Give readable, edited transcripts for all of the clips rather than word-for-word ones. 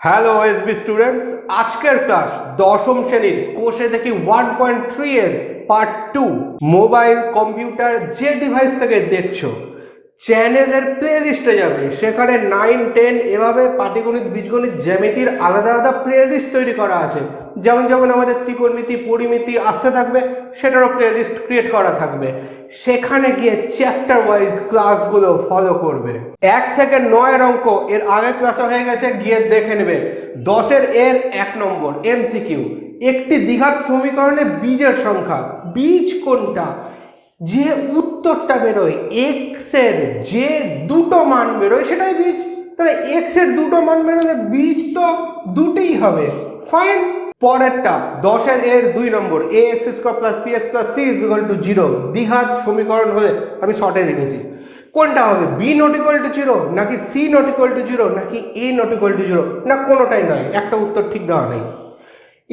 Hello SB students, আজকের class দশম শ্রেণীর কোষে দেখি 1.3 এর পার্ট 2। মোবাইল কম্পিউটার যে ডিভাইস থেকে দেখছো চ্যানেলের প্লে লিস্টে যাবে, সেখানে 9, 10 এভাবে পাটিগণিত, বীজগণিত, জ্যামিতির আলাদা আলাদা প্লে লিস্ট তৈরি করা আছে। যেমন যেমন আমাদের ত্রিকোণমিতি, পরিমিতি আসতে থাকবে, সেটারও প্লে লিস্ট ক্রিয়েট করা থাকবে। সেখানে গিয়ে চ্যাপ্টার ওয়াইজ ক্লাসগুলো ফলো করবে। 1 থেকে 9 অঙ্ক এর আগের ক্লাসে হয়ে গেছে, গিয়ে দেখে নেবে। 10 এর 1 নম্বর এমসিকিউ, একটি দ্বিঘাত সমীকরণে বীজের সংখ্যা, বীজ কোনটা? যে উত্তরটা বেরোয় এক্স এর যে দুটো মান বেরোয় সেটাই বীজ। তাহলে এক্স এর দুটো মান বেরোলে বীজ তো দুটোই হবে। ফাইন। পরেরটা 10 এর 2 নম্বর a x square plus B x plus C is equal to 0 দ্বিঘাত সমীকরণ হলে, আমি শর্টে লিখেছি, কোনটা হবে? বি নট ইকুয়াল টু 0, নাকি সি নট ইকুয়াল টু 0, নাকি এ নট ইকুয়াল টু 0, না কোনোটাই নয়। একটা উত্তর ঠিক দেওয়া নেই।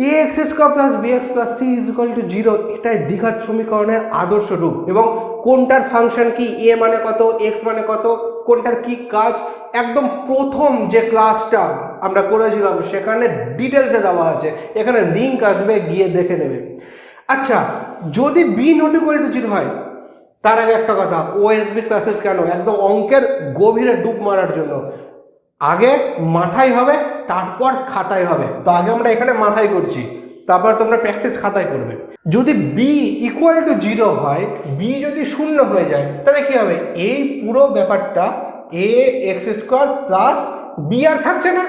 A x square plus B x plus C is equal to 0 এটাই দ্বিঘাত সমীকরণের আদর্শ রূপ। এবং কোনটার ফাংশন কি, এ মানে কত, এক্স মানে কত, কোনটার কি কাজ, একদম প্রথম যে ক্লাসটা আমরা করেছিলাম সেখানে ডিটেলসে দেওয়া আছে। এখানে লিঙ্ক আসবে, গিয়ে দেখে নেবে। আচ্ছা, যদি বি নট ইকুয়াল টু 0 হয়, তার আগে একটা কথা, ওএসবি ক্লাসেস কেন? একদম অঙ্কের গভীরে ডুব মারার জন্য। আগে মাথায় হবে, তারপর খাতায় হবে। তো আগে আমরা এখানে মাথায় করছি, তারপর তোমরা প্র্যাকটিস খাতায় করবে। যদি বি ইকুয়াল টু 0 হয়, বি যদি 0 হয়ে যায়, তাহলে কি হবে? এই পুরো ব্যাপারটা এ এক্স স্কোয়ার প্লাস বি আর থাকছে না,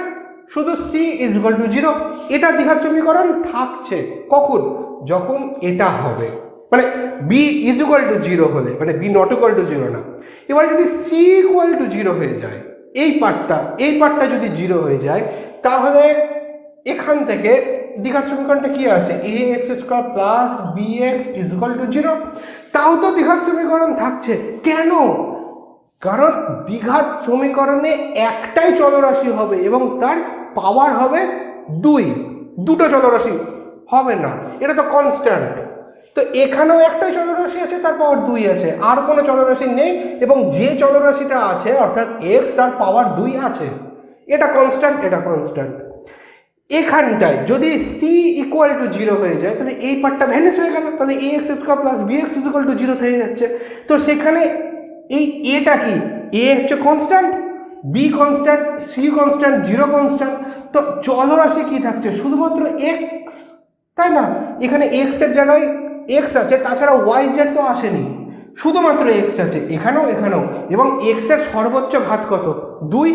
শুধু সি ইজ ইকুয়াল টু 0। এটা দ্বিঘাত সমীকরণ থাকছে কখন? যখন এটা হবে, মানে বি ইজ ইকুয়াল টু 0 হলে, মানে বি নট ইকুয়াল টু 0 না। এবার যদি সি ইকুয়াল টু 0 হয়ে যায়, এই পার্টটা যদি 0 হয়ে যায়, তাহলে এখান থেকে দ্বিঘাত সমীকরণটা কি আসে? A x square plus B x is equal to 0। তাও তো দ্বিঘাত সমীকরণ থাকছে। কেন? কারণ দ্বিঘাত সমীকরণে একটাই চলরাশি হবে এবং তার পাওয়ার হবে 2, দুটো চলরাশি হবে না, এটা তো কনস্ট্যান্ট। তো এখানেও একটাই চলরাশি আছে, তার পাওয়ার 2 আছে, আর কোনো চলরাশি নেই। এবং যে চলরাশিটা আছে অর্থাৎ এক্স, তার পাওয়ার 2 আছে। এটা কনস্ট্যান্ট, এটা কনস্ট্যান্ট। এখানটায় যদি সি ইকুয়াল টু 0 হয়ে যায়, তাহলে এই পার্টটা ভ্যানিশ হয়ে গেল। তাহলে a x square plus B x equal to 0 হয়ে যাচ্ছে। তো সেখানে এই এটা কি? এ হচ্ছে constant, B constant, C constant, 0 constant. তো চলরাশি কি থাকছে? শুধুমাত্র এক্স, তাই না? এখানে এক্স এর জায়গায় এক্স আছে, তাছাড়া ওয়াই জেড তো আসেনি, শুধুমাত্র এক্স আছে এখানেও এখানেও। এবং এক্স এর সর্বোচ্চ ঘাত কত? 2।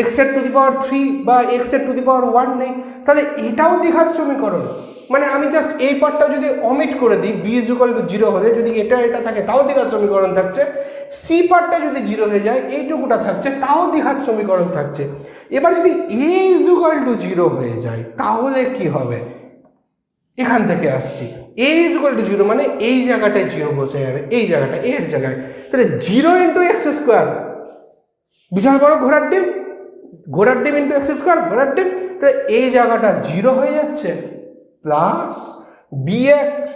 এক্স এর টু দি পাওয়ার 3 বা এক্স এর টু দি পাওয়ার 1 নেই। তাহলে এটাও দ্বিঘাত সমীকরণ। মানে আমি জাস্ট এই পার্টটা যদি অমিট করে দিই, বি ইজ ইকুয়াল টু 0 হলে যদি এটা থাকে, তাও দ্বিঘাত সমীকরণ থাকছে। সি পার্টটা যদি 0 হয়ে যায়, এইটুকুটা থাকছে, তাও দ্বিঘাত সমীকরণ থাকছে। এবার যদি এ ইজ ইকুয়াল টু 0 হয়ে যায়, তাহলে কি হবে? এখান থেকে আসছি, এ ইজ ইকুয়াল টু 0 মানে এই জায়গাটায় 0 বসে যাবে, এই জায়গাটা এর জায়গায়। তাহলে 0 ইন্টু এক্স স্কোয়ার, বিশাল বড় ঘোড়ার ডিম, ঘোড়ার ডিম ইন্টু এক্স স্কোয়ার, ঘোড়ার ডিম। তাহলে এই জায়গাটা 0 হয়ে যাচ্ছে, plus B x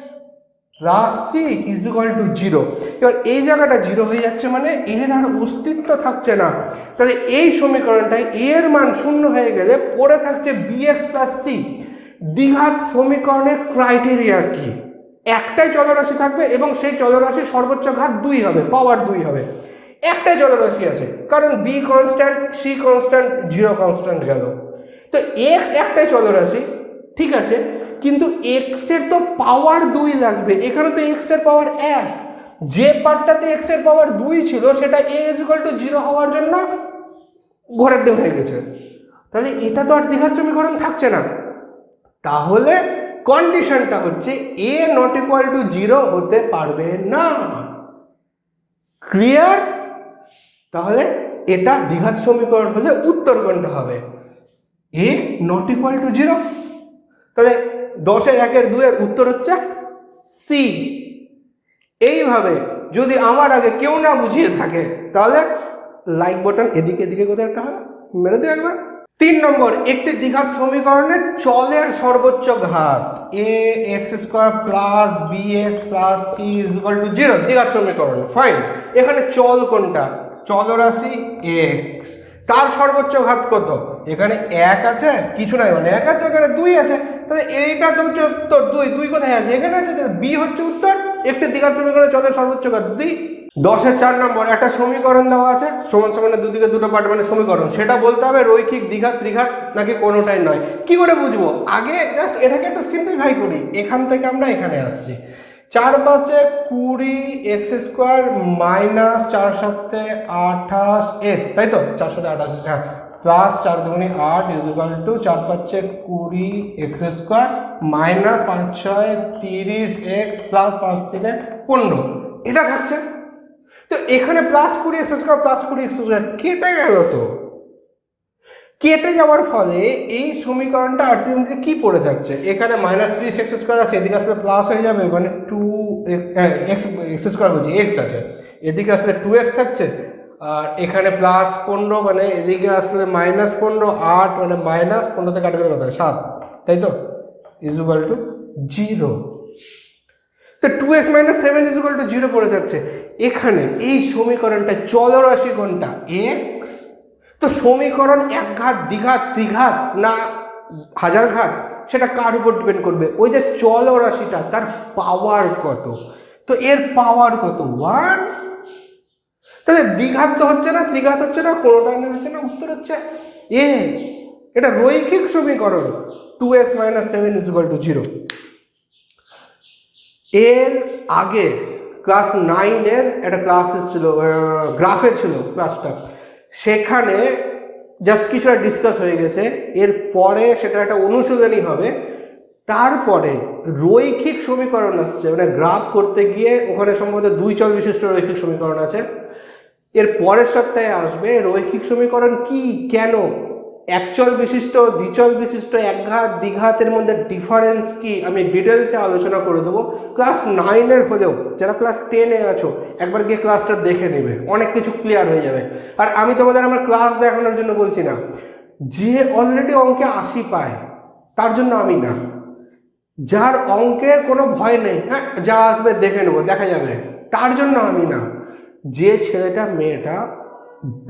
plus C is equal to 0। এবার এই জায়গাটা 0 হয়ে যাচ্ছে, মানে এর আর অস্তিত্ব থাকছে না। তাহলে এই সমীকরণটায় এর মান 0 হয়ে গেলে পড়ে থাকছে বি এক্স প্লাস সি। দ্বিঘাত সমীকরণের ক্রাইটেরিয়া কি? একটাই চলরাশি থাকবে এবং সেই চলরাশির সর্বোচ্চ ঘাত 2 হবে, পাওয়ার 2 হবে। একটাই চলরাশি আছে, কারণ B constant, C constant, 0 constant গেল। তো এক্স একটাই চলরাশি, ঠিক আছে, কিন্তু এক্স এর তো পাওয়ার 2 লাগবে। এখানে তো এক্স এর পাওয়ার 1। যে পার্টটাতে এক্স এর পাওয়ার 2 ছিল, সেটা এ ইজ ইকুয়াল টু 0 হওয়ার জন্য ঘোড়ার ডিম হয়ে গেছে। তাহলে এটা তো আর দ্বিঘাত সমীকরণ থাকছে না। তাহলে কন্ডিশনটা হচ্ছে এ নট ইকুয়াল টু 0 হতে পারবে না। ক্লিয়ার? তাহলে এটা দ্বিঘাত সমীকরণ হলে উত্তর কোনটা হবে? এ নট ইকুয়াল টু 0। তাহলে 10 এর 1 এর 2 এর উত্তর হচ্ছে সি। এইভাবে যদি আমার আগে কেউ না বুঝিয়ে থাকে, তাহলে লাইক বাটন এদিকে এদিকে কোথাও একটা হয়, মেরে দিও একবার। 3 নম্বর, একটি দ্বিঘাত সমীকরণের চলের সর্বোচ্চ ঘাত a x square plus B x plus C is equal to 0 দ্বিঘাত সমীকরণ। ফাইন। এখানে চল কোনটা? চলরাশি এক্স, তার সর্বোচ্চ ঘাত কত? এখানে 1 আছে, কিছু নাই মানে 1 আছে, এখানে 2 আছে, তাহলে এইটা তো হচ্ছে উত্তর। 2 কোথায় আছে? এখানে আছে, তাহলে বি হচ্ছে উত্তর। একটি দ্বিঘাত সমীকরণে চলের সর্বোচ্চ ঘাত 2। 10-এর 4 নম্বর একটা সমীকরণ দেওয়া আছে, সমান সমান দুদিকে দুটো পার্ট মানে সমীকরণ, সেটা বলতে হবে রৈখিক, দ্বিঘাত, ত্রিঘাত নাকি কোনোটাই নয়। কি করে বুঝবো? আগে জাস্ট এটাকে একটু সিম্পলিফাই করি। এখান থেকে আমরা এখানে আসছি, 4×5 20 x² মাইনাস 4×7 28 x, তাই তো? 4×7 28 plus 4×2 8 equal to 4×5 20 x² minus 5×6 30 x plus 5×3 15, এটা থাকছে। তো এখানে প্লাস 20 x² প্লাস 20 x² কেটে গেল। তো কেটে যাওয়ার ফলে এই সমীকরণটা আলটিমেটলি কি পড়ে থাকছে? এখানে -3 x² আছে, এদিকে আসলে প্লাস হয়ে যাবে, মানে 2x² বলছি x আছে, এদিকে আসলে 2x থাকছে, আর এখানে প্লাস 15 মানে এদিকে আসলে -15, 8 মানে -15 থেকে 8 কত হয় 7, তাই তো? Equal to 0। তো 2x - 7 ইকুয়াল টু 0 পড়ে থাকছে। এখানে এই সমীকরণটা চলরাশি কোনটা? x। তো সমীকরণ একঘাত, দ্বিঘাত, ত্রিঘাত না হাজার ঘাত, সেটা কার উপর ডিপেন্ড করবে? ওই যে চলরাশিটা, তার পাওয়ার কত। তো এর পাওয়ার কত? 1। তাহলে দ্বিঘাত তো হচ্ছে না, ত্রিঘাত হচ্ছে না, কোনোটা হচ্ছে না, উত্তর হচ্ছে এ। এটা রৈখিক সমীকরণ। 2x - 7 equal to 0। এর আগে ক্লাস 9-এর একটা ক্লাস ছিল, গ্রাফের ছিল ক্লাসটা, সেখানে জাস্ট কিছুটা ডিসকাস হয়ে গেছে। এর পরে সেটা একটা অনুশীলনী হবে। তারপরে রৈখিক সমীকরণ আসছে, মানে গ্রাফ করতে গিয়ে ওখানে সম্ভবত 2 চল বিশিষ্ট রৈখিক সমীকরণ আছে। এর পরের সপ্তাহে আসবে রৈখিক সমীকরণ কি, কেন, একচল বিশিষ্ট, দ্বিচল বিশিষ্ট, একঘাত, দ্বিঘাতের মধ্যে ডিফারেন্স কি, আমি ডিটেলসে আলোচনা করে দেবো। ক্লাস 9-এর হলেও যারা ক্লাস 10-এ আছো একবার গিয়ে ক্লাসটা দেখে নেবে, অনেক কিছু ক্লিয়ার হয়ে যাবে। আর আমি তোমাদের আমার ক্লাস দেখানোর জন্য বলছি না, যে অলরেডি অঙ্কে 80 পায় তার জন্য আমি না, যার অঙ্কের কোনো ভয় নেই, হ্যাঁ যা আসবে দেখে নেবো, দেখা যাবে, তার জন্য আমি না। যে ছেলেটা মেয়েটা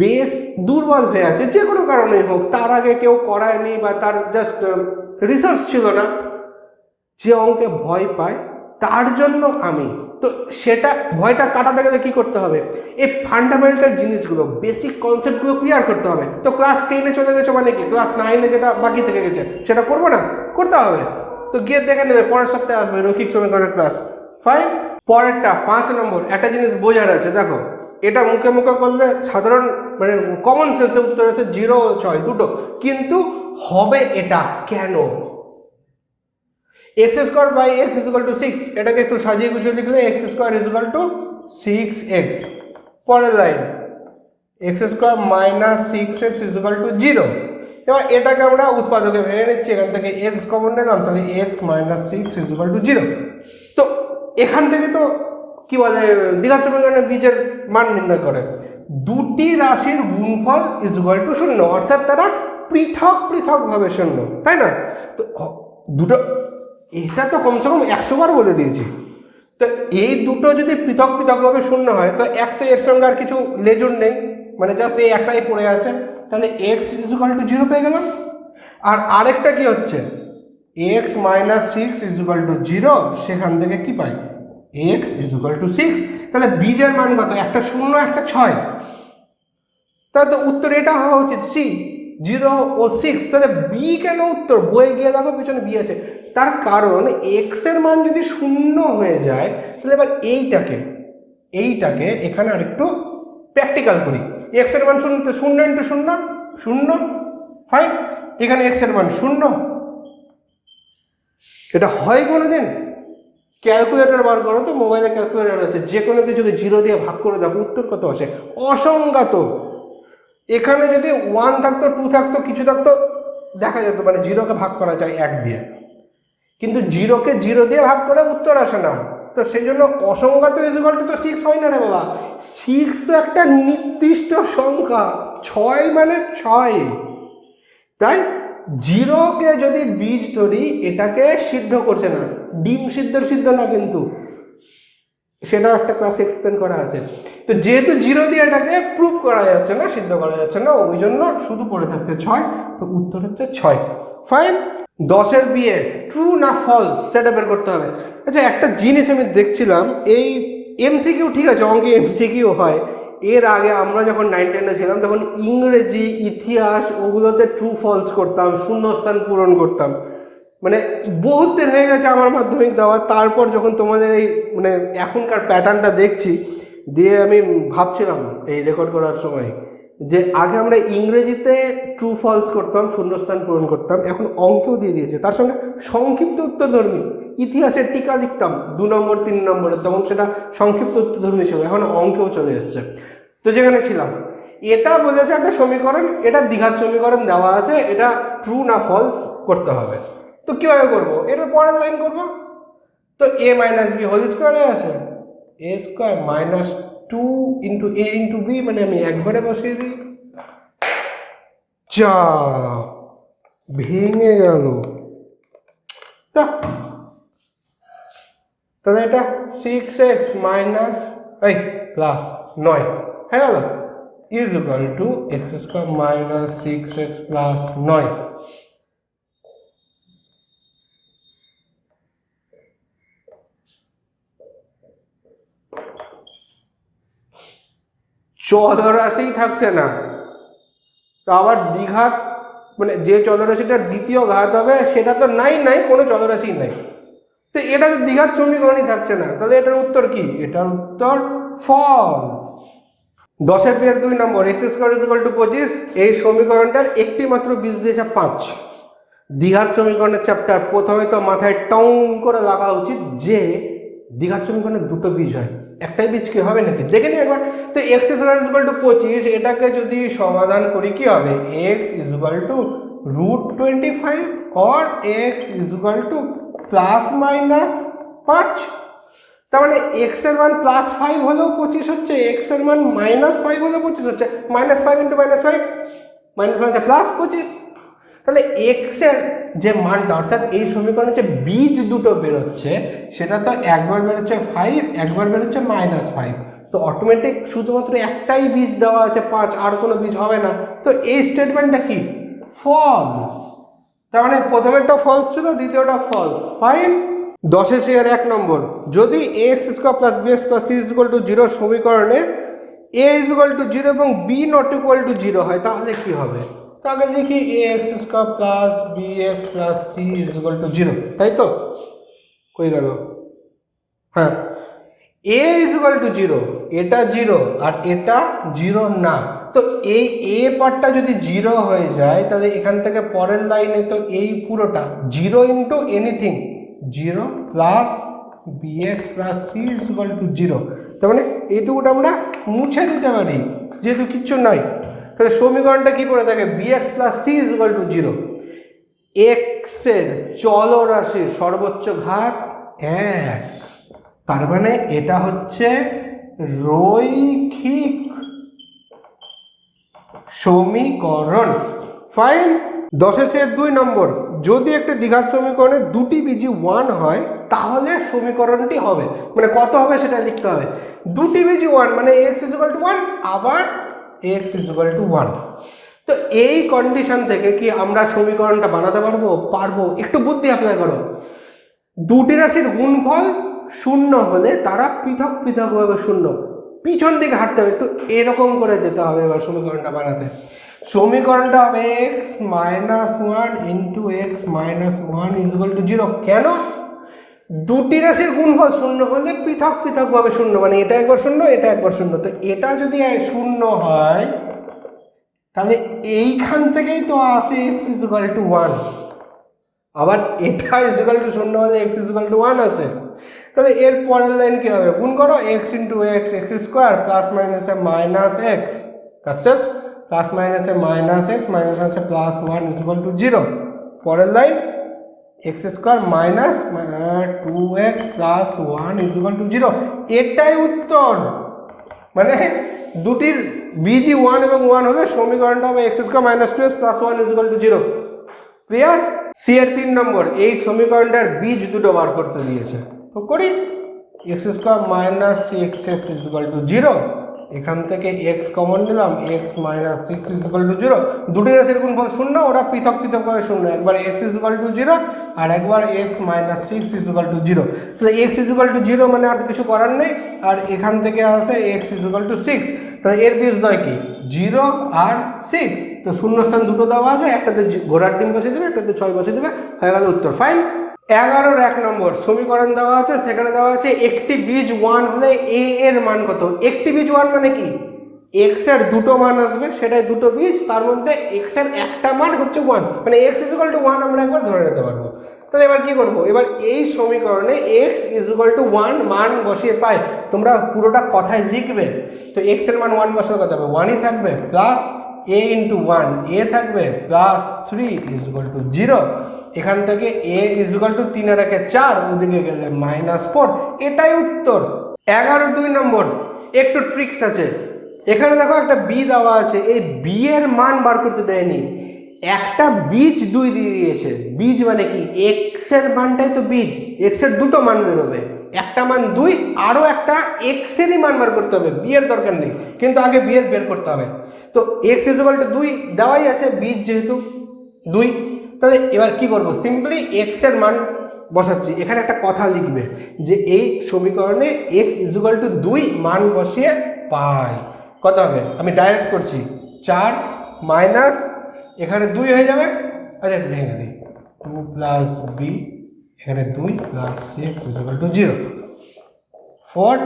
বেশ দুর্বল হয়ে আছে, যে কোনো কারণেই হোক, তার আগে কেউ করায়নি বা তার জাস্ট রিসার্চ ছিল না, যে অঙ্কে ভয় পায় তার জন্য আমি। তো সেটা ভয়টা কাটাতে গেলে কী করতে হবে? এই ফান্ডামেন্টাল জিনিসগুলো, বেসিক কনসেপ্টগুলো ক্লিয়ার করতে হবে। তো ক্লাস 10-এ চলে গেছো মানে কি, ক্লাস 9-এ যেটা বাকি থেকে গেছে সেটা করবো না? করতে হবে। তো গিয়ে দেখে নেবে, পরের সপ্তাহে আসবে রৈখিক সমীকরণের ক্লাস। ফাইন। পরেরটা 5 নম্বর, একটা জিনিস বোঝার আছে। দেখো, এটা মুখে মুখে করলে সাধারণ মানে কমন সেন্সে উত্তর আছে 0 ও 6 দুটো, কিন্তু হবে এটা কেন? x² by x equal to 6, এটাকে একটু সাজিয়ে গুছিয়ে লিখলে x² ইকুয়াল টু 6x। পরের line x² minus 6x equal to 0। এবার এটাকে আমরা উৎপাদকে ভেঙে নিচ্ছি, এখান থেকে x কমন নিলাম, তাহলে x - 6 ইকুয়াল টু 0। তো এখান থেকে তো কি বলে, দ্বিঘাত সমীকরণের বীজের মান নির্ণয় করে। দুটি রাশির গুণফল ইকুয়াল টু 0, অর্থাৎ তারা পৃথক পৃথকভাবে 0, তাই না? তো দুটো, এটা তো কমসে কম 100 বার বলে দিয়েছি। তো এই দুটো যদি পৃথক পৃথকভাবে 0 হয়, তো এক তো এর সঙ্গে আর কিছু লেজুর নেই, মানে জাস্ট এই একটাই পড়ে আছে, তাহলে x ইকুয়াল টু 0 পেয়ে গেলাম। আর আরেকটা কি হচ্ছে, x - 6 ইকুয়াল টু 0, সেখান থেকে কি পাই, x ইকুয়াল টু 6। তাহলে বীজের মান কত? একটা 0 একটা 6, তাহলে তো উত্তর এটা হওয়া উচিত, সি 0 ও 6। তাহলে বি কেন উত্তর? বইয়ে গিয়ে দেখো পিছনে বি আছে। তার কারণ এক্স এর মান যদি 0 হয়ে যায়, তাহলে এবার এইটাকে এখানে আরেকটু প্র্যাকটিক্যাল করি। এক্স এর মান 0, 0 ইন্টু 0 0, ফাইন। এখানে এক্স এর মান 0, এটা হয় কোনোদিন? ক্যালকুলেটর বার করো তো, মোবাইলে ক্যালকুলেটর আছে, যে কোনো কিছুকে 0 দিয়ে ভাগ করে দেখো উত্তর কত আসে। অসংজ্ঞাত। এখানে যদি 1 থাকতো, 2 থাকতো, কিছু থাকতো, দেখা যেত মানে 0কে ভাগ করা যায় 1 দিয়ে, কিন্তু 0কে 0 দিয়ে ভাগ করে উত্তর আসে না। তো সেই জন্য অসংজ্ঞাত ইকুয়াল টু তো 6 হয় না রে বাবা। 6 তো একটা নির্দিষ্ট সংখ্যা, 6 মানে 6। তাই 0কে যদি বীজ ধরি, এটাকে সিদ্ধ করছে না, ডিম সিদ্ধ না, কিন্তু সেটাও একটা ক্লাস এক্সপ্লেন করা আছে। তো যেহেতু 0 দিয়ে এটাকে প্রুভ করা যাচ্ছে না, সিদ্ধ করা যাচ্ছে না, ওই জন্য শুধু পড়ে থাকছে 6। তো উত্তর হচ্ছে 6। ফাইন। 10-এর বিয়ে ট্রু না ফলস সেটা বের করতে হবে। আচ্ছা, একটা জিনিস আমি দেখছিলাম, এই এমসিকিউ ঠিক আছে, অঙ্কে এমসিকিউ হয়। এর আগে আমরা যখন 9-10-এ ছিলাম তখন ইংরেজি, ইতিহাস ওগুলোতে ট্রু ফলস করতাম, শূন্যস্থান পূরণ করতাম। মানে বহুত দিন হয়ে গেছে আমার মাধ্যমিক দেওয়া। তারপর যখন তোমাদের এই মানে এখনকার প্যাটার্নটা দেখছি, দিয়ে আমি ভাবছিলাম এই রেকর্ড করার সময় যে আগে আমরা ইংরেজিতে ট্রু ফলস করতাম, শূন্যস্থান পূরণ করতাম, এখন অঙ্কেও দিয়ে দিয়েছে, তার সঙ্গে সংক্ষিপ্ত উত্তরধর্মী। ইতিহাসের টিকা লিখতাম 2 নম্বর 3 নম্বরে, তখন সেটা সংক্ষিপ্ত উত্তরধর্মী ছিল, এখন অঙ্কেও চলে এসছে। তো যেখানে ছিলাম, এটা বলেছে একটা সমীকরণ, এটা দ্বিঘাত সমীকরণ দেওয়া আছে, এটা ট্রু না ফলস করতে হবে। তো কীভাবে করবো? এটার পরের লাইন করবো। তো a মাইনাস বি হোল স্কোয়ারে আছে a square minus 2 into a into B, মানে আমি একবারে বসিয়ে দিই। যা ভেঙে গেল। তাহলে এটা 6x মাইনাস প্লাস 9 হয়ে গেল is equal two x square minus 6x plus 9। চলরাশি থাকছে না, তো আবার দ্বিঘাত মানে যে চলরাশিটার দ্বিতীয় ঘাত হবে সেটা তো নাই, কোনো চলরাশি নাই। তো এটা তো দ্বিঘাত সমীকরণই থাকছে না, তাহলে এটার উত্তর কি? এটার উত্তর ফলস। 10-এর বিয়ের 2 নম্বর x square is equal two 25, এই সমীকরণটার একটি মাত্র বীজ দিয়েছে 5। দ্বিঘাত সমীকরণের চ্যাপ্টার প্রথমে তো মাথায় টাউন করে লাগা উচিত যে দ্বিঘাত সমীকরণের দুটো বীজ হয়, একটাই বীজ কি হবে নাকি দেখে নি একবার। তো x square is equal two 25, এটাকে যদি সমাধান করি কি হবে? x is equal two √25 or x is equal two plus minus 5। তার মানে x এর মান +5 হলেও 25 হচ্ছে, x এর মান -5 হলেও 25 হচ্ছে। -5 ইন্টু -5 -5 প্লাস 25। তাহলে x এর যে মানটা, অর্থাৎ এই সমীকরণে যে বীজ দুটো বেরোচ্ছে সেটা তো একবার বেরোচ্ছে 5, একবার বেরোচ্ছে -5। তো অটোমেটিক শুধুমাত্র একটাই বীজ দেওয়া আছে 5, আর কোনো বীজ হবে না। তো এই স্টেটমেন্টটা কি? ফলস। তার মানে প্রথমেরটা ফলস ছিল, দ্বিতীয়টা ফলস। ফাইন। 10-এর শেয়ার 1 নম্বর, যদি ax square plus bx plus c is equal to 0 সমীকরণে a ইজ ইকুয়াল টু 0 এবং b নট ইকুয়াল টু 0 হয়, তাহলে কি হবে? তো আগে লিখি ax square plus bx plus c is equal to 0, তাই তো? কই গেল? হ্যাঁ, a ইজ ইকুয়াল টু 0, এটা 0 আর এটা 0 না। তো এই a পার্টটা যদি 0 হয়ে যায়, তাহলে এখান থেকে পরের লাইনে তো এই পুরোটা 0 into anything 0 plus bx plus c is equal to 0। তার মানে এইটুকুটা আমরা মুছে দিতে পারি যেহেতু কিচ্ছু নাই। তাহলে সমীকরণটা কি পড়ে থাকে? bx plus c is equal to 0। x এর চলরাশির সর্বোচ্চ ঘাত 1, তার মানে এটা হচ্ছে রৈখিক সমীকরণ। ফাইন। 10-এর শেয়ার 2 নম্বর, যদি একটা দ্বিঘাত সমীকরণে দুটি বীজই 1 হয় তাহলে সমীকরণটি হবে, মানে কত হবে সেটা লিখতে হবে। দুটি বীজই 1 মানে x ইজ ইকুয়াল টু 1, আবার x ইজ ইকুয়াল টু 1। তো এই কন্ডিশন থেকে কি আমরা সমীকরণটা বানাতে পারবো? পারবো। একটু বুদ্ধি অ্যাপ্লাই করো। দুটি রাশির গুণফল 0 হলে তারা পৃথক পৃথকভাবে 0, পিছন দিকে হাঁটতে হবে, একটু এরকম করে যেতে হবে এবার সমীকরণটা বানাতে। সমীকরণটা হবে x minus 1 into x minus 1 is equal to 0। কেন? দুটি রাশির গুণফল 0 হলে পৃথক পৃথকভাবে 0, মানে এটা একবার 0, এটা একবার 0। তো এটা যদি 0 হয় তাহলে এইখান থেকেই তো আসে x ইজ ইকুয়াল টু 1, আবার এটা ইজ ইকুয়াল টু 0 হলে x ইজ ইকুয়াল টু 1 আসে। তাহলে এর পরের লাইন কি হবে? গুণ করো x into x, x square plus মাইনাসে মাইনাস x, কাছে প্লাস মাইনাসে মাইনাস x মাইনাস আছে প্লাস 1 ইজ ইকুয়াল টু 0। পরের line x square minus 2x plus 1 is equal to 0। এটাই উত্তর। মানে দুটির বীজই 1 এবং 1 হলে সমীকরণটা হবে x square minus 2x plus 1 is equal to 0। Clear? C এর 3 নম্বর, এই সমীকরণটার বীজ দুটো বার করতে দিয়েছে, তো করি। x square minus 6x is equal to 0 এখান থেকে এক্স কমন নিলাম, x minus six is equal to zero. দুটি রাশির গুণফল শূন্য, ওরা পৃথক পৃথকভাবে শূন্য। একবার x is equal to zero আর একবার x minus six is equal to zero. তাহলে x is equal to zero মানে আর কিছু করার নেই, আর এখান থেকে আসে x is equal to six. তাহলে এর বীজদ্বয় কি? জিরো আর সিক্স। তো শূন্যস্থান দুটো দেওয়া আছে, একটাতে ঘোড়ার ডিম বসে দেবে, একটাতে 6 বসে দেবে, হয়ে গেল উত্তর। ফাইন। 11-র 1 নম্বর সমীকরণ দেওয়া আছে, সেখানে দেওয়া আছে একটি বীজ 1 হলে এ এর মান কত? একটি বীজ 1 মানে কি? এক্স এর দুটো মান আসবে, সেটাই দুটো বীজ, তার মধ্যে এক্স এর একটা মান হচ্ছে 1, মানে এক্স ইজ ইকুয়াল টু 1 আমরা একবার ধরে নিতে পারবো। তাহলে এবার কি করবো? এবার এই সমীকরণে এক্স ইজ ইকুয়াল টু 1 মান বসিয়ে পাই। তোমরা পুরোটা কথায় লিখবে। তো এক্স এর মান 1 বসাতে কত হবে? 1ই থাকবে, প্লাস a ইন্টু 1 a থাকবে, প্লাস 3 ইজ ইকুয়াল টু 0। এখান থেকে a ইজ ইকুয়াল টু 3 আর 1 4, ওদিকে গেলে -4। এটাই উত্তর। 11-2 নম্বর একটু ট্রিক্স আছে। এখানে দেখো একটা বি দেওয়া আছে, এই বি এর মান বার করতে দেয়নি, একটা বীজ 2 দিয়ে দিয়েছে। বীজ মানে কি? এক্স এর মানটাই তো বীজ, এক্স এর দুটো মান বেরোবে, একটা মান 2, আরও একটা এক্স এরই মান বার করতে হবে। বি এর দরকার নেই, কিন্তু আগে বি এর বের করতে হবে। তো এক্স ইজ ইকুয়াল টু 2 দেওয়াই আছে, বীজ যেহেতু 2। তাহলে এবার কি করব? সিম্পলি এক্স এর মান বসাচ্ছি। এখানে একটা কথা লিখবে যে এই সমীকরণে এক্স ইজ ইকুয়াল টু 2 মান বসিয়ে পাই। কত হবে? আমি ডাইরেক্ট করছি, 4 মাইনাস এখানে 2 হয়ে যাবে। আচ্ছা ভেঙে দিই, 2 প্লাস বি, এখানে 2 plus six is equal to 0। 4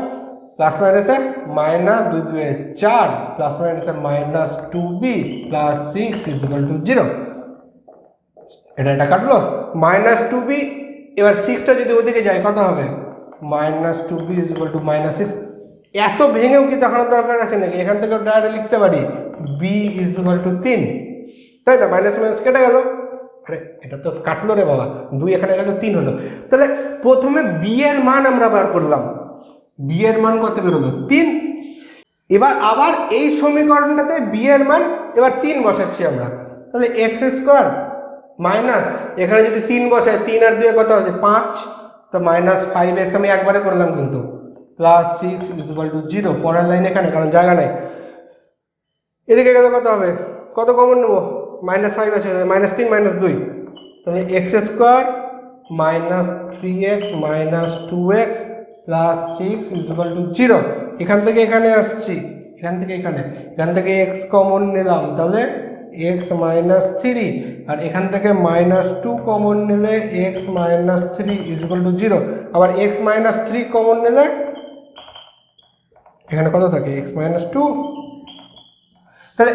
plus মাইনাসে মাইনাস 2 2 4 প্লাস মাইনাসে minus 2b plus 6 is equal to 0। এটা কাটলো, মাইনাস 2b। এবার 6টা যদি ওদিকে যায় কত হবে? Minus 2b is equal two minus 6। এত ভেঙেও কি দেখানোর দরকার আছে নাকি? এখান থেকে ডাইরেক্ট লিখতে পারি b ইজ ইকুয়াল টু 3, তাই না? মাইনাস মাইনাস কেটে গেল। আরে এটা তো কাটলো রে বাবা, 2 এখানে গেল, 3 হলো। তাহলে প্রথমে বি এর মান আমরা বার করলাম, বি এর মান কত বেরোলো? 3। এবার আবার এই সমীকরণটাতে বি এর মান এবার 3 বসাচ্ছি আমরা। তাহলে এক্স স্কোয়ার মাইনাস, এখানে যদি 3 বসায়, 3 আর 2 কত হচ্ছে? 5, তো মাইনাস 5x আমি একবারে করলাম কিন্তু, প্লাস 6 ইজ ইকুয়াল টু 0। পরের লাইন এখানে, কারণ জায়গা নেই। এদিকে গেলে কত হবে? কত কমন নেবো? -5 আছে, -3 -2। তাহলে x square minus 3x minus 2x plus 6 is equal to 0। এখান থেকে এখানে আসছি, এখান থেকে এখানে, এখান থেকে এক্স কমন নিলাম, তাহলে এক্স মাইনাস 3, আর এখান থেকে -2 কমন নিলে x minus 3 is equal to 0। আবার এক্স মাইনাস 3 কমন নিলে এখানে কত থাকে? এক্স মাইনাস 2, তাহলে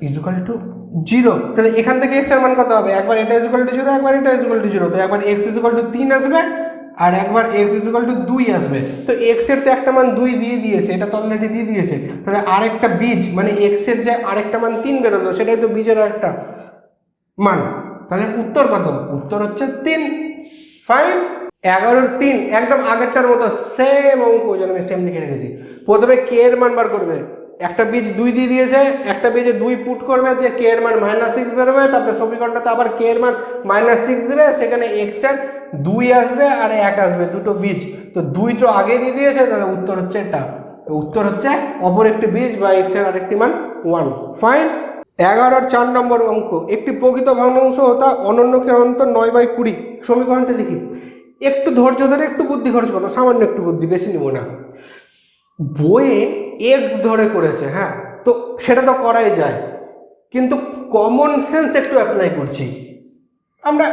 ইজ ইকুয়াল টু 0। তাহলে এখান থেকে এক্স এর মান কত হবে? একবার এটা ইজ ইকুয়াল টু 0, একবার এটা ইজ ইকুয়াল টু 0। তো একবার এক্স ইজ ইকুয়াল টু 3 আসবে, আর একবার এক্স ইজ ইকুয়াল টু 2 আসবে। তো এক্স এর তো একটা মান 2 দিয়ে দিয়েছে, এটা তো অলরেডি দিয়ে দিয়েছে। তাহলে আরেকটা বীজ মানে এক্স এর যে আরেকটা মান 3 বেরোলো, সেটাই তো বীজের আরেকটা মান। তাহলে উত্তর কত? উত্তর হচ্ছে 3। ফাইন। 11-3 একদম আগেরটার মতো সেম অঙ্ক, ওই জন্য আমি সেম লিখে রেখেছি। প্রথমে কে এর মান বার করবে, একটা বীজ 2 দিয়ে দিয়েছে, একটা বীজে 2 পুট করবে, দিয়ে কে এর মান -6 বেরোবে। তারপরে সমীকরণটাতে আবার কে এর মান -6 দিবে, সেখানে এক্স এর 2 আসবে আর 1 আসবে, দুটো বীজ। তো 2 তো আগে দিয়ে দিয়েছে, তাহলে উত্তর হচ্ছে এটা। উত্তর হচ্ছে অপর একটি বীজ বা এক্স এর আরেকটি মান 1। ফাইন। 11-4 নম্বর অঙ্ক, একটি প্রকৃত ভগ্নাংশ ও তার অনন্যকের অন্তর 9/20। সমীকরণটা দেখি, একটু ধৈর্য ধরে একটু বুদ্ধি খরচ করো, সামান্য একটু বুদ্ধি, বেশি নেব না। বইয়ে এক্স ধরে করেছে, হ্যাঁ, তো সেটা তো করাই যায়, কিন্তু কমন সেন্স একটু অ্যাপ্লাই করছি। আমরা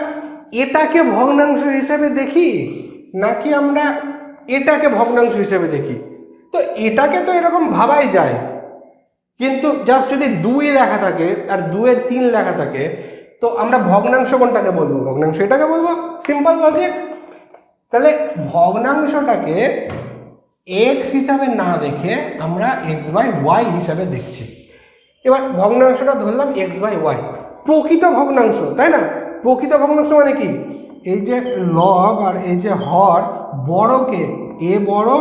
এটাকে ভগ্নাংশ হিসেবে দেখি নাকি আমরা এটাকে ভগ্নাংশ হিসেবে দেখি? তো এটাকে তো এরকম ভাবাই যায়, কিন্তু জাস্ট যদি 2 লেখা থাকে আর 2 এর 3 লেখা থাকে, তো আমরা ভগ্নাংশ কোনটাকে বলবো? ভগ্নাংশ এটাকে বলবো। Simple logic. তাহলে ভগ্নাংশটাকে এক্স হিসাবে না দেখে আমরা x/y হিসাবে দেখছি। এবার ভগ্নাংশটা ধরলাম x/y, প্রকৃত ভগ্নাংশ, তাই না? প্রকৃত ভগ্নাংশ মানে কি? এই যে লব আর এই যে হর, বড়কে এ বড়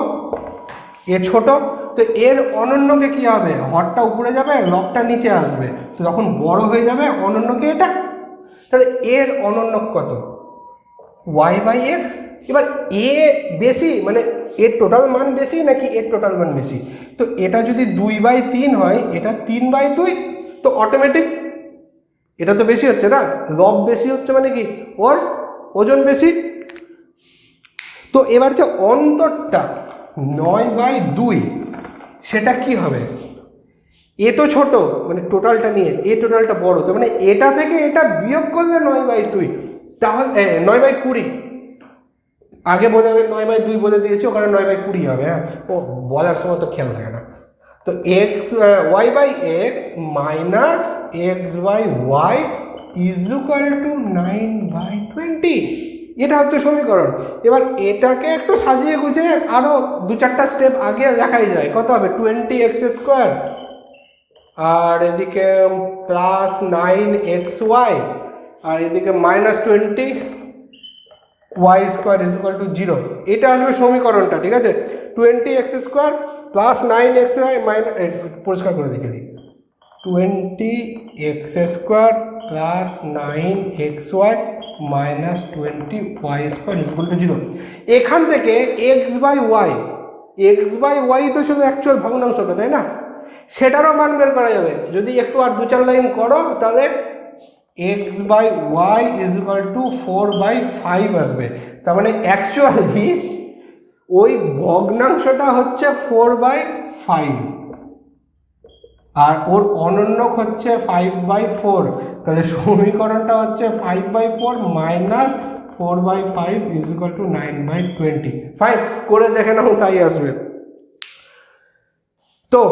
এ ছোট, তো এর অনন্যকে কি হবে? হরটা উপরে যাবে, লবটা নিচে আসবে, তো যখন বড় হয়ে যাবে অনন্যকে এটা। তাহলে এর অনন্য কত? y/x। এবার এ বেশি মানে এর টোটাল মান বেশি নাকি এর টোটাল মান বেশি? তো এটা যদি 2/3 হয়, এটা 3/2, তো অটোমেটিক এটা তো বেশি হচ্ছে না, লব বেশি হচ্ছে মানে কি ওর ওজন বেশি। তো এবার যে অন্তরটা 9/2 সেটা কি হবে? এ তো ছোট মানে টোটালটা নিয়ে এ টোটালটা বড়, তো মানে এটা থেকে এটা বিয়োগ করলে 9/2, তাহলে 9/20। আগে বলে আমি 9/2 বলে দিয়েছি, ওখানে 9/20 হবে। হ্যাঁ, ও বলার সময় তো খেয়াল থাকে না। তো y/x minus x/y is equal two 9/20, এটা হচ্ছে সমীকরণ। এবার এটাকে একটু সাজিয়ে গুছিয়ে আরও 2-4টা স্টেপ আগে দেখাই যায়। কত হবে? 20x², আর এদিকে প্লাস 9xy, আর এদিকে -20 y² ইজ ইকুয়াল টু 0। এটা আসবে সমীকরণটা, ঠিক আছে? 20x² প্লাস 9xy মাইনাস, পরিষ্কার করে দেখে দিই, 20x² plus 9xy minus 20y² is equal to 0। এখান থেকে x/y তো শুধু অ্যাকচুয়াল ভগ্নাংশটা, তাই না? সেটারও মান বের করা যাবে যদি একটু আর 2-4 লাইন করো, তাহলে x/y ইজ ইকুয়াল টু 4/5 আসবে। তার মানে অ্যাকচুয়ালি ওই ভগ্নাংশটা হচ্ছে 4/5 আর ওর অনন্যক হচ্ছে 5/4, তাহলে সমীকরণটা হচ্ছে 5/4 minus 4/5 is equal two 9/20। Fine, করে দেখে নাও, তাই আসবে। তো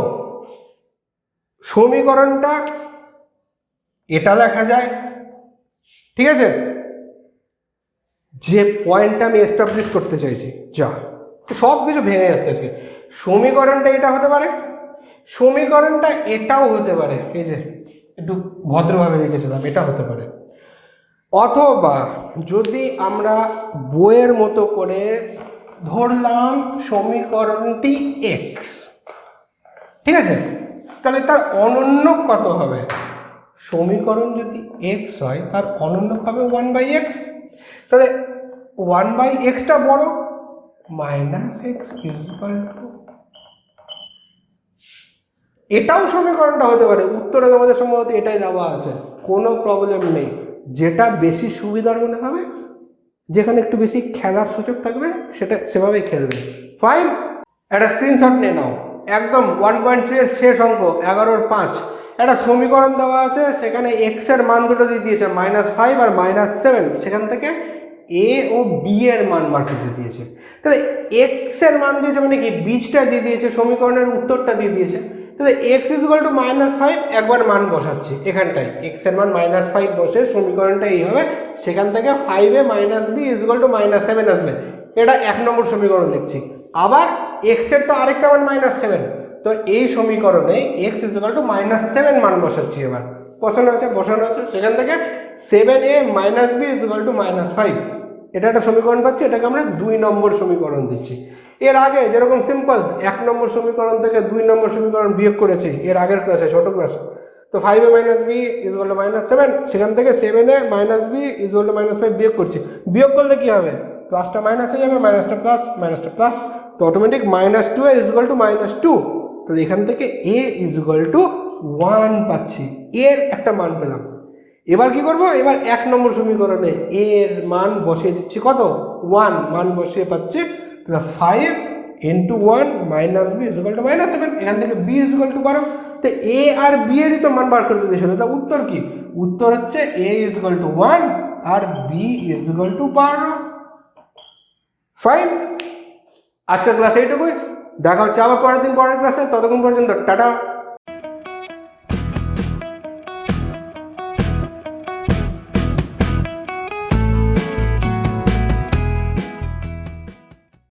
সমীকরণটা এটা লেখা যায়, ঠিক আছে? যে পয়েন্টটা আমি এস্টাবলিশ করতে চাইছি, যা সব কিছু ভেঙে যাচ্ছে আজকে। সমীকরণটা এটা হতে পারে, সমীকরণটা এটাও হতে পারে, এই যে একটু ভদ্রভাবে লিখেছিলাম, এটা হতে পারে। অথবা যদি আমরা বইয়ের মতো করে ধরলাম সমীকরণটি x, ঠিক আছে? তাহলে তার অনন্যক কত হবে? সমীকরণ যদি x হয় তার অনন্যক হবে 1/x, তাহলে 1/xটা বড়, -x ইজ ইকুয়াল টু, এটাও সমীকরণটা হতে পারে। উত্তরে তোমাদের সম্ভবত এটাই দেওয়া আছে, কোনো প্রবলেম নেই। যেটা বেশি সুবিধার মনে হবে, যেখানে একটু বেশি খেলার সুযোগ থাকবে, সেটা সেভাবেই খেলবে। ফাইন, একটা স্ক্রিনশট নিয়ে নাও। একদম 1.3 এর শেষ অঙ্ক 11/5, একটা সমীকরণ দেওয়া আছে, সেখানে x এর মান দুটো দিয়ে দিয়েছে -5 আর -7, সেখান থেকে a ও b এর মান বার করতে দিয়েছে। তাহলে x এর মান দিয়েছে মানে কি, বীজটা দিয়ে দিয়েছে, সমীকরণের উত্তরটা দিয়ে দিয়েছে। তাহলে x ইজ ইকুয়াল টু -5, একবার মান বসাচ্ছি এখানটায়, x এর মান -5 বসে সমীকরণটা এই হবে, সেখান থেকে 5 - b ইজ ইকুয়াল টু -7 আসবে। এটা 1 নম্বর সমীকরণ লিখছি। আবার x এর তো আরেকটা মান -7, তো এই সমীকরণে x ইজ ইকুয়াল টু -7 মান বসাচ্ছি। এবার বসানো আছে, সেখান থেকে 7a - b is equal two -5, এটা একটা সমীকরণ পাচ্ছি। এটাকে আমরা 2 নম্বর সমীকরণ দিচ্ছি। এর আগে যেরকম সিম্পল 1 নম্বর সমীকরণ থেকে 2 নম্বর সমীকরণ বিয়োগ করেছি এর আগের ক্লাসে, ছোট ক্লাসে। তো 5a - b is equal two -7, সেখান থেকে 7a - b is equal two -5 বিয়োগ করছি। বিয়োগ করলে কি হবে? প্লাসটা মাইনাস হয়ে যাবে, মাইনাসটা প্লাস, মাইনাসটা প্লাস, তো automatic -2a is equal two -2। তাহলে এখান থেকে a ইজ ইকুয়াল টু 1 পাচ্ছি, এর একটা মান পেলাম। এবার কি করব? এবার 1 নম্বর সমীকরণে a এর মান বসিয়ে দিচ্ছি, কত? 1 মান বসিয়ে পাচ্ছি, তাহলে 5 × 1 - b ইজ ইকুয়াল টু -7, এখান থেকে b ইজ ইকুয়াল টু 12। তো a আর b এরই তো মান বার করতে দিয়েছিল, তা উত্তর কি? উত্তর হচ্ছে a ইজ ইকুয়াল টু 1 আর b is equal to 12। Fine, আজকের ক্লাস এইটুকুই। দেখা হচ্ছে আবার পরের দিন পরের ক্লাসে। ততক্ষণ পর্যন্ত টাটা।